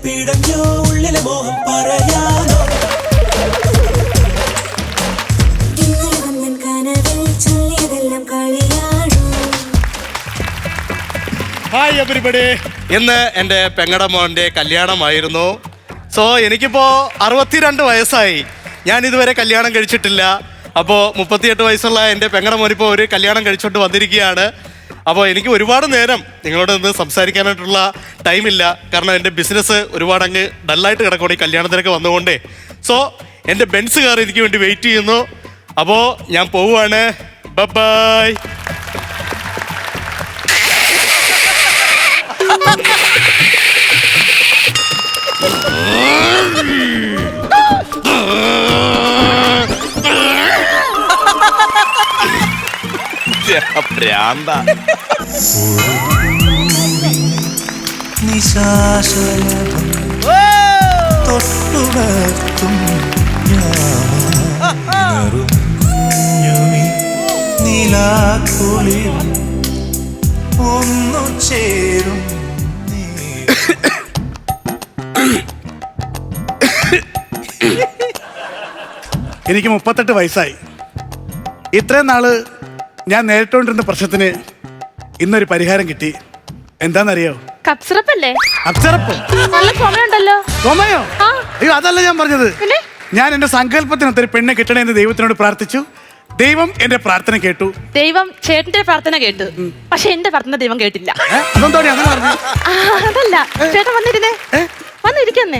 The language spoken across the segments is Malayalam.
പിടഞ്ഞോ ഉള്ളിലെ മോഹം പറയാനോ ഹായ് എവരിബഡി. ഇന്ന് എൻ്റെ പെങ്ങടെ മോൻ്റെ കല്യാണമായിരുന്നു. സോ എനിക്കിപ്പോൾ 62 വയസ്സായി. ഞാൻ ഇതുവരെ കല്യാണം കഴിച്ചിട്ടില്ല. അപ്പോൾ 38 വയസ്സുള്ള എൻ്റെ പെങ്ങടെ മോനിപ്പോൾ ഒരു കല്യാണം കഴിച്ചുകൊണ്ട് വന്നിരിക്കുകയാണ്. അപ്പോൾ എനിക്ക് ഒരുപാട് നേരം നിങ്ങളോട് ഒന്ന് സംസാരിക്കാനായിട്ടുള്ള ടൈമില്ല. കാരണം എൻ്റെ ബിസിനസ് ഒരുപാട് അങ്ങ് ഡല്ലായിട്ട് കിടക്കണം ഈ കല്യാണത്തിനൊക്കെ വന്നുകൊണ്ടേ. സോ എൻ്റെ ബെൻസ് കാർ എനിക്ക് വേണ്ടി വെയിറ്റ് ചെയ്യുന്നു. അപ്പോൾ ഞാൻ പോവുകയാണ്. ബൈ. ഭ്രാന്ത. തൊട്ടുണർത്തും നീലാക്കുളിൽ ഒന്നു ചേരും. എനിക്ക് 38 വയസ്സായി. ഇത്രയും നാള് ഞാൻ നേരിട്ടുകൊണ്ടിരുന്ന പ്രശ്നത്തിന് ഇന്നൊരു പരിഹാരം കിട്ടി. എന്താണെന്നറിയോ? കപ്സിറപ്പല്ലേ? അപ്സരപ്പോ? നല്ല ചുമയുണ്ടല്ലോ. ചുമയോ? അയ്യോ, അതല്ല ഞാൻ പറഞ്ഞത്. ഞാൻ എന്റെ സങ്കല്പത്തിനൊത്തൊരു പെണ്ണെ കിട്ടണമെന്ന് ദൈവത്തിനോട് പ്രാർത്ഥിച്ചു. ദൈവം എന്റെ പ്രാർത്ഥന കേട്ടു. ദൈവം ചേട്ടന്റെ പ്രാർത്ഥന കേട്ടു. പക്ഷെ എന്റെ പ്രാർത്ഥന ദൈവം കേട്ടില്ല. അതെന്തോടി അങ്ങനെ പറഞ്ഞു? അതല്ല, ചേട്ടൻ വന്നിരുന്നേ. വന്നിരിക്കുന്നേ.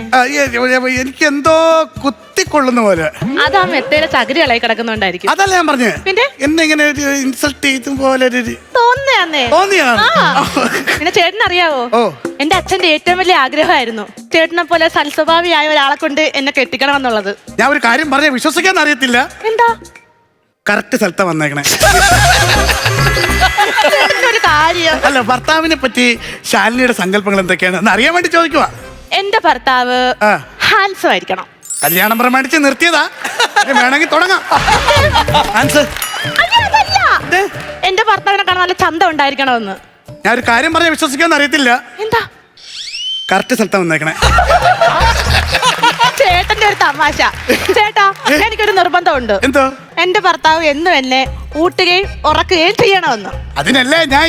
എനിക്ക് എന്തോ കുത്തിക്കൊള്ളുന്ന പോലെ. അതാ മെത്തേടെ ചകിരികളായി കിടക്കുന്നുണ്ടായിരിക്കും. അതല്ല ഞാൻ പറഞ്ഞു. പിന്നെ എന്നെ ഇങ്ങനെ ഇൻസൾട്ട് ചെയ്തും പോലെ തോന്നിയാന്നേ. പിന്നെ ചേട്ടൻ അറിയാവോ, എന്റെ അച്ഛന്റെ ഏറ്റവും വലിയ ആഗ്രഹമായിരുന്നു ചേട്ടനെ പോലെ സൽസ്വഭാവിയായ ഒരാളെ കൊണ്ട് എന്നെ കെട്ടിക്കണം എന്നുള്ളത്. ഞാൻ ഒരു കാര്യം പറഞ്ഞ വിശ്വസിക്കാൻ അറിയത്തില്ല. എന്താ? കറക്റ്റ് സ്ഥലത്താ വന്നേക്കണേ. ഒരു കാര്യം. അല്ല, ഭർത്താവിനെ പറ്റി ശാലിനിയുടെ സങ്കല്പങ്ങൾ എന്തൊക്കെയാണ് അറിയാൻ വേണ്ടി ചോദിക്കുക. എന്റെ ഭർത്താവ് ഹാൻസം ആയിരിക്കണം. കല്യാണം പ്രമാണിച്ച് നിർത്തിയതാ. വേണമെങ്കിൽ തുടങ്ങാം. എന്റെ ഭർത്താവിനെ കാണാൻ നല്ല ചന്തം ഉണ്ടായിരിക്കണമെന്ന്. ഞാൻ ഒരു കാര്യം പറഞ്ഞ വിശ്വസിക്കാന്ന് അറിയത്തില്ല. എന്താ? കറക്റ്റ് സ്ഥലത്താ വന്നേക്കണേ. ചേട്ടന്റെ ഒരു തമാശ. ചേട്ടാ, എനിക്കൊരു നിർബന്ധമുണ്ട്. എന്തോ? എന്റെ ഭർത്താവ് എന്നും എന്നെ ഊട്ടുകയും ഉറക്കുകയും ചെയ്യണമെന്ന്. അതിനല്ലേ ഞാൻ.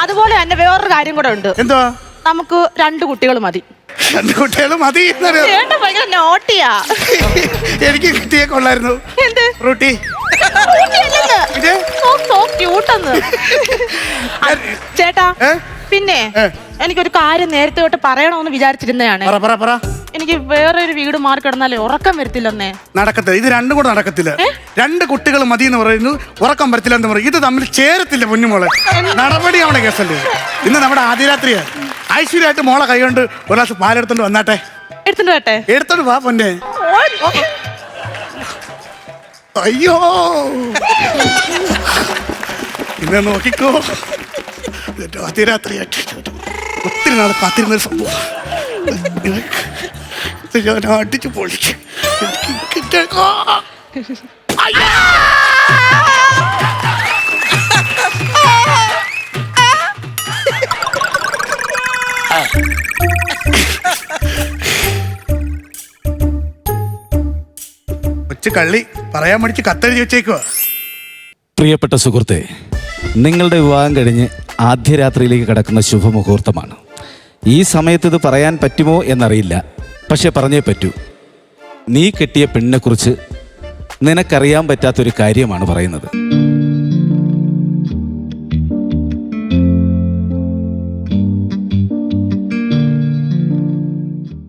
അതുപോലെ തന്നെ വേറൊരു കാര്യം കൂടെ ഉണ്ട്. എന്തോ? നമുക്ക് 2 കുട്ടികൾ മതി. 2 കുട്ടികൾ മതി? ചേട്ടൻ ഭയങ്കര നോട്ടിയാ. എനിക്ക് കിട്ടിയേ കൊള്ളായിരുന്നു. എന്ത്? റൂട്ടി. ചേട്ടാ, പിന്നെ എനിക്കൊരു കാര്യം നേരത്തെ തൊട്ട് പറയണമെന്ന് വിചാരിച്ചിരുന്നതാണ്. എനിക്ക് വേറൊരു വീട് മാറി കിടന്നാലേ ഉറക്കം വരത്തില്ലെന്നേ. നടക്കത്തില്ല. ഇത് രണ്ടും കൂടെ നടക്കത്തില്ല. 2 കുട്ടികൾ മതി എന്ന് പറയുന്നു, ഉറക്കം വരത്തില്ല എന്ന് പറയും. ഇത് തമ്മിൽ ചേരത്തില്ല പൊന്നുമോളെ. നടപടിയാവണ കേസല്ലേ. ഇന്ന് നമ്മുടെ ആദ്യരാത്രിയാ. ഐശ്വര്യമായിട്ട് മോളെ കൈകൊണ്ട് ഒരു ഗ്ലാസ് പാലെടുത്തോണ്ട് വന്നാട്ടെ. എടുത്തോണ്ട് വരട്ടെ? എടുത്തോണ്ട് വാ പൊന്നെ. അയ്യോ, ഇന്ന് നോക്കിക്കോ. ആദ്യരാത്രിയായിട്ട് ഒത്തിരി നാൾ കാത്തിരുന്നൊരു സംഭവം. ഞാൻ അടിച്ചു പൊളിച്ചു. കൊച്ചു കള്ളി പറയാൻ മടിച്ച് കത്തെഴുതി വെച്ചേക്കുവാ. പ്രിയപ്പെട്ട സുഹൃത്തെ, നിങ്ങളുടെ വിവാഹം കഴിഞ്ഞ് ആദ്യരാത്രിയിലേക്ക് കടക്കുന്ന ശുഭമുഹൂർത്തമാണ്. ഈ സമയത്ത് ഇത് പറയാൻ പറ്റുമോ എന്നറിയില്ല, പക്ഷെ പറഞ്ഞേ പറ്റൂ. നീ കെട്ടിയ പെണ്ണിനെക്കുറിച്ച് നിനക്കറിയാൻ പറ്റാത്തൊരു കാര്യമാണ് പറയുന്നത്.